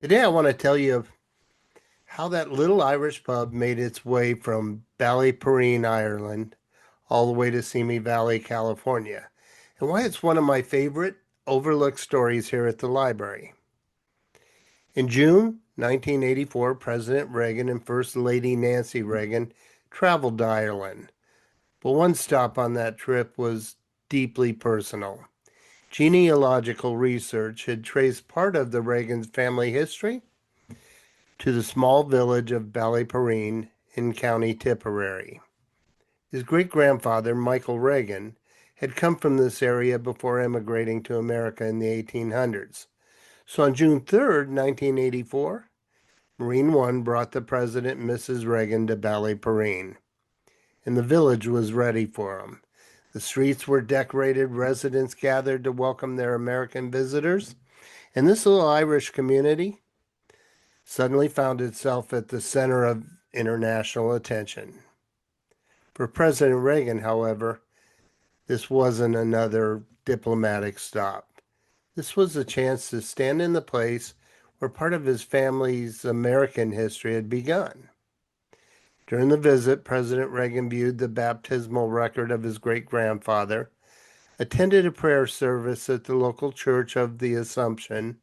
Today, I want to tell you how that little Irish pub made its way from Ballyporeen, Ireland, all the way to Simi Valley, California, and why it's one of my favorite overlooked stories here at the library. In June 1984, President Reagan and First Lady Nancy Reagan traveled to Ireland, but one stop on that trip was deeply personal. Genealogical research had traced part of the Reagan family history to the small village of Ballyporeen in County Tipperary. His great-grandfather, Michael Reagan, had come from this area before emigrating to America in the 1800s. So on June 3rd, 1984, Marine One brought the President and Mrs. Reagan to Ballyporeen, and the village was ready for them. The streets were decorated, residents gathered to welcome their American visitors, and this little Irish community suddenly found itself at the center of international attention. For President Reagan, however, this wasn't another diplomatic stop. This was a chance to stand in the place where part of his family's American history had begun. During the visit, President Reagan viewed the baptismal record of his great-grandfather, attended a prayer service at the local Church of the Assumption,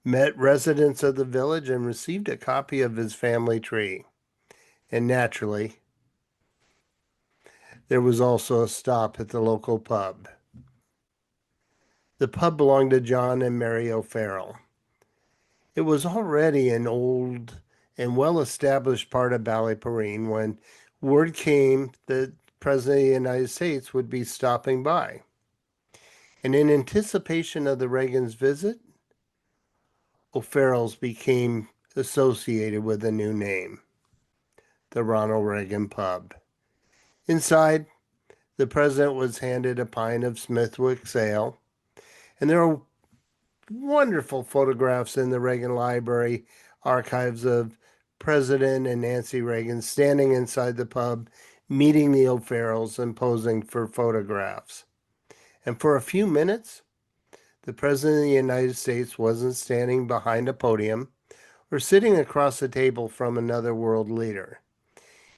met residents of the village, and received a copy of his family tree. And naturally, there was also a stop at the local pub. The pub belonged to John and Mary O'Farrell. It was already an old and well-established part of Ballyporeen when word came that President of the United States would be stopping by. And in anticipation of the Reagan's visit, O'Farrell's became associated with a new name, the Ronald Reagan Pub. Inside, the president was handed a pint of Smithwick's ale, and there are wonderful photographs in the Reagan Library archives of President and Nancy Reagan standing inside the pub, meeting the O'Farrells and posing for photographs. And for a few minutes, the President of the United States wasn't standing behind a podium or sitting across a table from another world leader.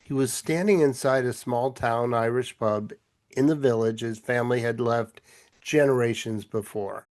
He was standing inside a small town Irish pub in the village his family had left generations before.